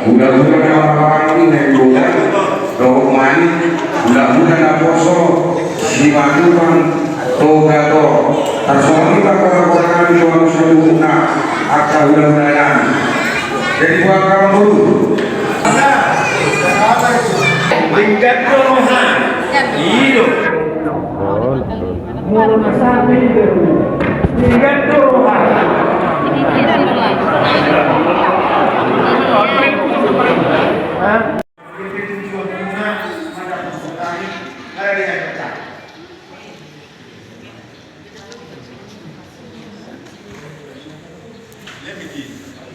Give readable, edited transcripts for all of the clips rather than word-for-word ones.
Mudah-mudahan orang-orang ini naik bola, rokok manis, mudah-mudahan poso, dimajukan, togato, tersoal kita orang-orang di manusia guna, akal mudah-mudahan. Jadi buat kamu dulu. Tingkat kelemahan, hidup. Mulu nasabi hidup. Tingkat kelemahan.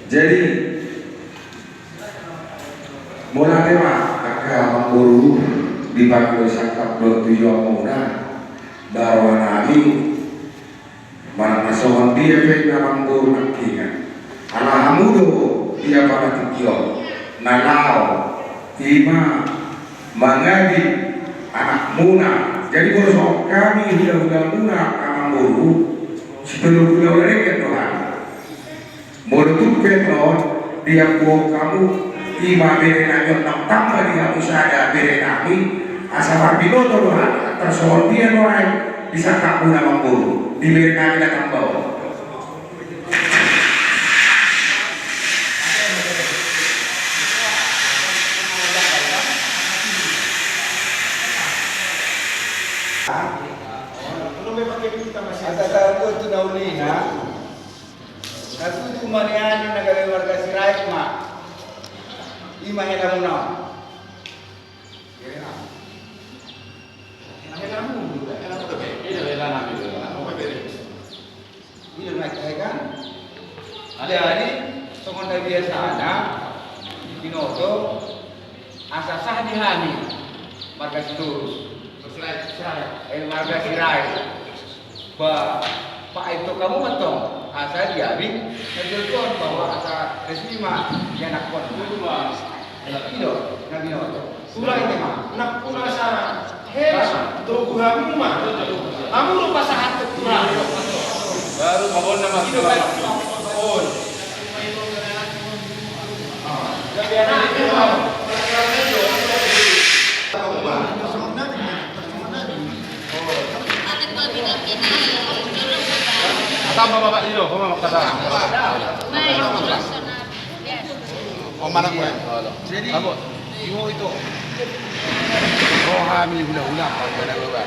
Jadi mulai tema kakak mengguru di bangku sakap 27 muda bahwa nabi mana nasohan dia pernah mengguru nantinya anak hamudo dia pada tikio nanau ima mangadi anak muna. Jadi kalau kami sudah muna anak mengguru sebelum kita mereka Tuhan menurut Petron dia buang kamu ima berenanya tambah dia usaha berenami asal binoto Tuhan tersoal dia Tuhan bisa kamu nama guru di berenami datang bawa ada tahu itu naulina Natu kumaniani nagawin warga si Raik ma ima hela muna hela kan jadi semuanya biasa ada Binoto asa sah dihani marga situs marga si Raik Pak itu kamu betul asa diaring menjelaskan bahwa asa resmi mah yang nak kon itu nabi Noto pula ini mah nak pula sana hela tuh kamu mah kamu lupa saat kurang baru mohon nama itu kan mohon jadi anak itu tambah bapak itu, kamu mau kata. Oh mana gue? Jadi, ibu itu. Rohami ulah-ulah pada bapak.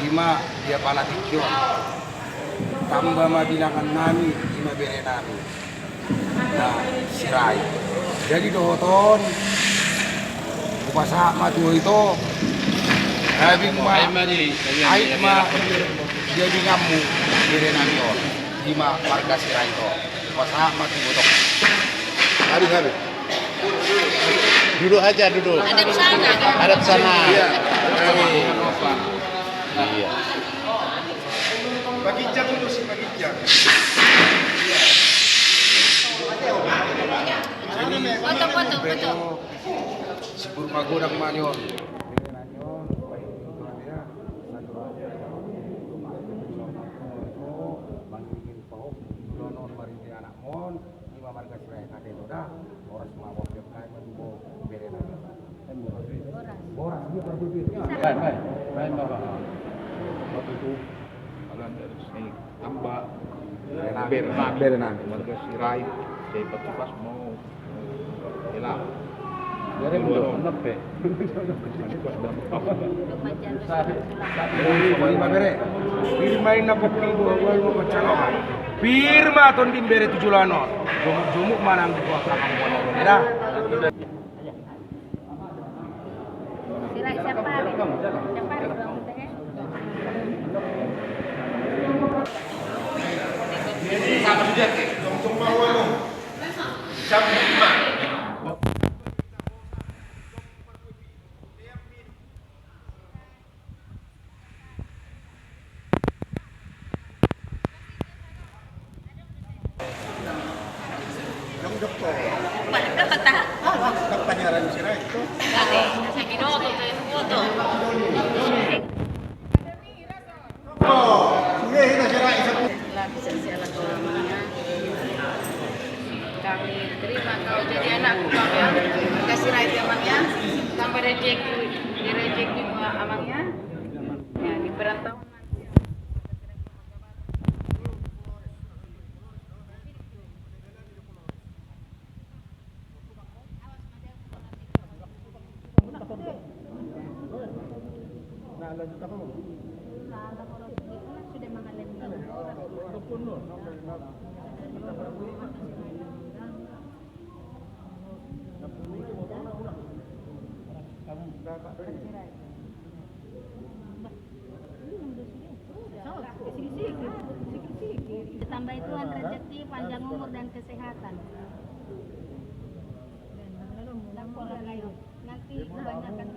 Lima dia pala tikyo. Tambah mabilangan nami, lima bere nami. Nah, sirai. Jadi doton. Upasa matu itu. Habis mah jadi kamu bere nami on. Lima warga sirai itu. Upasa matu botok. Hari. Duduk aja, duduk. Hadap sana. Iya. Iya. Bagi jam dulu sih, bagi jam. Foto. Sibur pagodang manyon. Baik Bapak. Waktu itu alam dari sini tambah berenang warga Sirai dari pas mau hilang. Jadi belum nepe. Firmain na bukti buat mau pencalonan. Firma ton tim bere tujulano. Jumuk manang buat kakang bono. Dah. Sama sudah ke? Tong bawa lo. Sampai lima. Yang dokter. Penyiaran sirai itu. Sa Binoto tayo foto. Oh, sige, kita sirai isa po. Lapisan si anak ko namanya. Kang Terima kau jadi anakku bang ya. Kasih raja amangnya. Tambah rezeki, di rezeki amangnya. Ya di perantauan. Sudah Ditambah Tuhan rezeki, panjang umur dan kesehatan. Nanti kebanyakan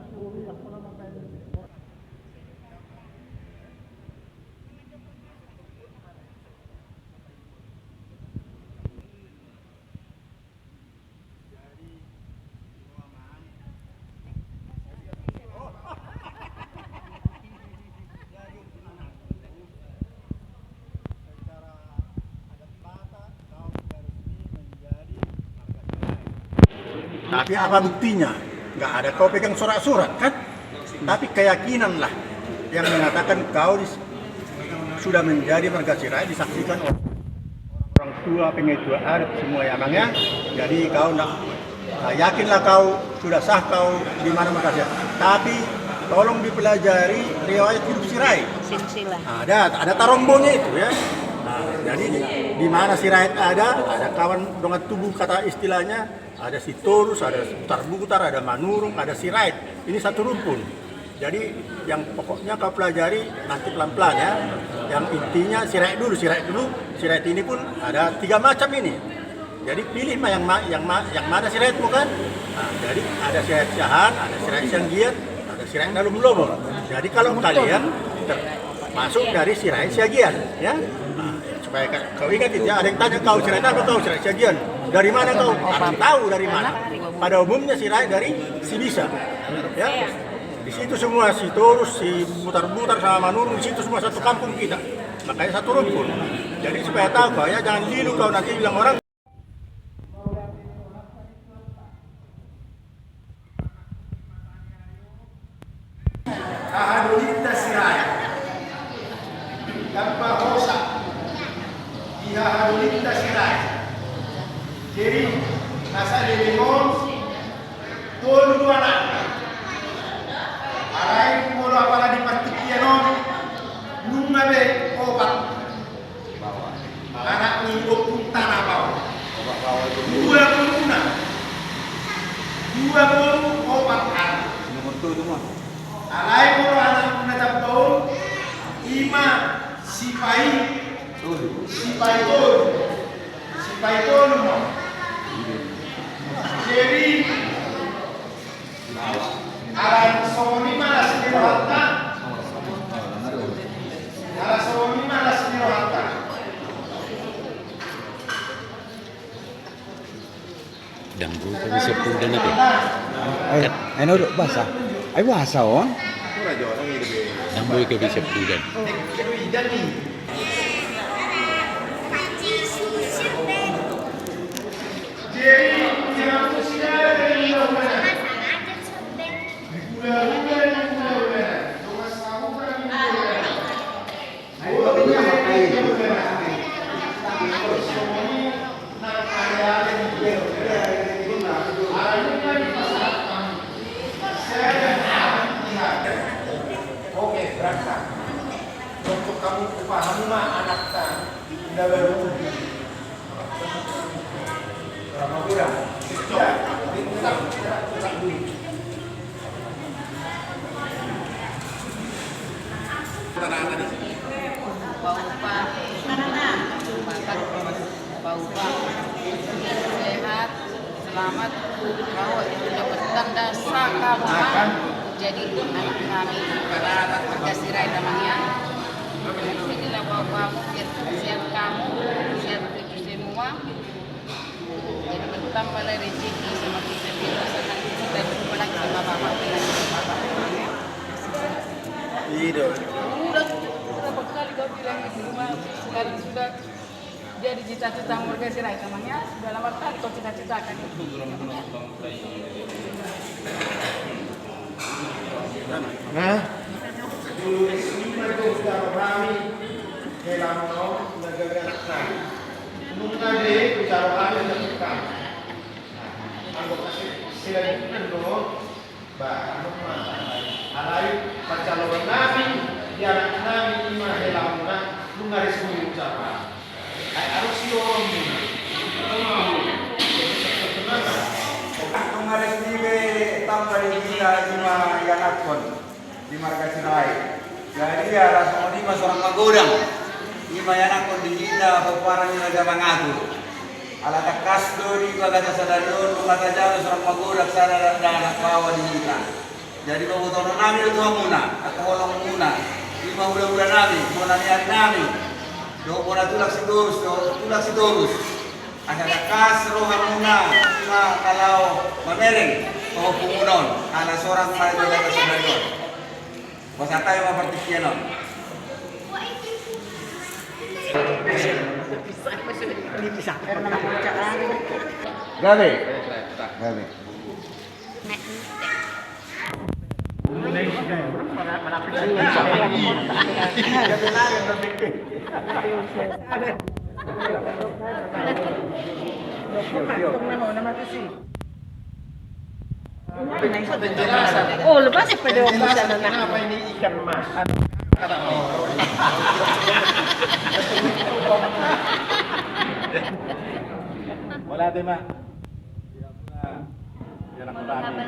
Tapi apa buktinya? Nggak ada kau pegang surat-surat kan? Tapi keyakinan lah yang mengatakan kau sudah menjadi marga Sirait disaksikan oleh orang tua, pengetua adat semua ya bang ya. Jadi kau yakinlah kau sudah sah kau di mana marga Sirait. Tapi tolong dipelajari riwayat hidup Sirait. silsilah. Ada tarombonya itu ya. Jadi di mana Sirait ada kawan dengan tubuh kata istilahnya. Ada Sitorus, ada Butar-Butar, ada Manurung, ada Sirait. Ini satu rumpun. Jadi yang pokoknya kau pelajari nanti pelan-pelan ya. Yang intinya Sirait dulu. Sirait ini pun ada 3 macam ini. Jadi pilih yang mana Siraitmu kan? Nah, jadi ada Sirait Syahan, ada Sirait Sanggiat, ada Sirait Nalum Lomo. Jadi kalau kalian masuk dari Sirait Syagian ya. Nah, supaya kau ingat itu ya, ada yang tanya kau Sirait apa kau Sirait Syagian? Dari mana kau? Harus tahu dari mana. Pada umumnya Sirait dari Sibisa. Ya. Di situ semua si Torus, si Butar-Butar sama Manurung, di situ semua satu kampung kita. Makanya satu rumpun. Jadi supaya tahu kau ya, jangan lilu kau nanti bilang orang. Ahadulita Sirait. Tanpa hosa. Ihahadulita Sirait. Jadi nasa limon tolu anak arai mulu apalagi patikian nunga be obat anak ni opun tanah bawah 20 obat anak arai mulu anak menetap tahun 5 sipai tolu mau jadi alam somi malas dirohata alam somi malas dirohata Dambu kami sepuluh dan apa? Ano do basa? Ay basa on. Dambu kami sepuluh dan. Oke, berangkat. Untuk kamu paham mah anak tak udah baru. Berapa kurang? Ya, tetap dulu. Bau-bau sehat, selamat, bahwa itu dapat tanda saka makan. Jadi anak kami marga Sirait namanya. Jadilah bau-bau sehat kamu, sehat itu semua. Jadi bertambah rezeki sama kita senang kita jumpa lagi sama bapak bilang. Iya. Udah berapa kali kau bilang di rumah sekarang sudah jadi cita-cita Murga Sirait namanya sudah lama kali kau cita-citakan itu. Nah, dulu semua itu sudah kami kelamo negara. Nunga deh bicara kami tentang. Anggota sila itu nendo, bah, alai pancaloran kami, yang kami lima helamuna, nunga resmi ucapan. Harus siom. Nung resmi be tambah di kita lima yang akun di markas Sirai. Jadi ya langsung lima seorang magodang. Lima yang akun di kita peparang yang agak mengatur. Ala takas dori bagata sadadon bagata jauh seorang magodang sana dan anak bawa di kita. Jadi bawa nami itu muna, atau holong muna. Lima bulan nami, muna niat nami. Do muna tulak si dorus. Ada kas rohan muna, cuma kalau memereng, mau pengunon, ada seorang kali bagata sadadon. Basa tayo mapartisyanon. Gabe. Gabe. Oh, lepas pada Kenapa ini ikan mas? Wala din ma. Yan ang dami.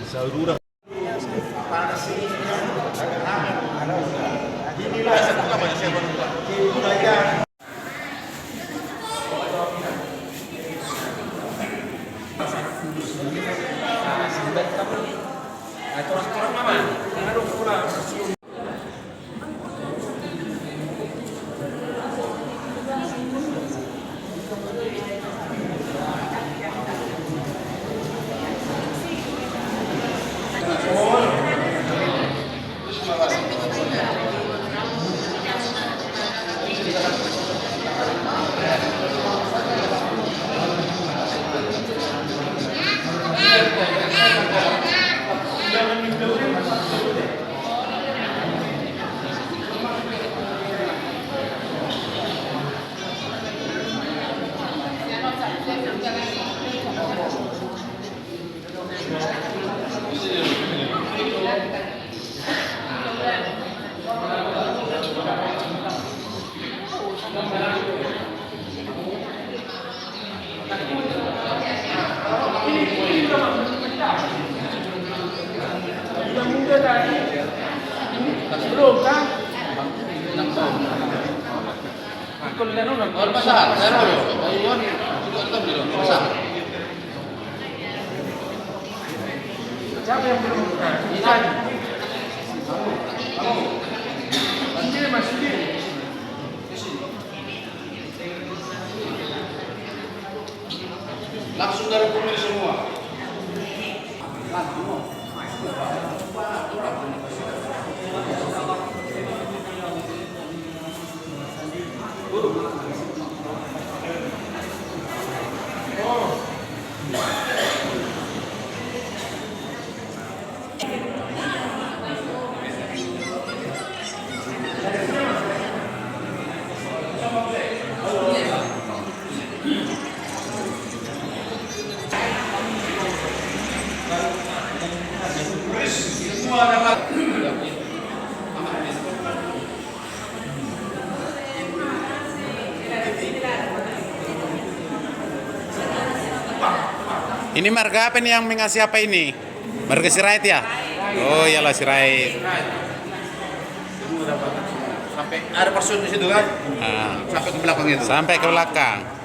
Saudara panas ini agak hangat. Inilah satu apa yang saya berubah. Budaya. Orang-orang mama, ngaruh pulang. Siapa yang belum? Langsung dari pemilik semua. Ini marga apa nih yang mengasih apa ini? Marga Sirait ya? Oh iyalah Sirait. Sampai ada person di situ kan? Sampai ke belakang itu. Sampai ke belakang.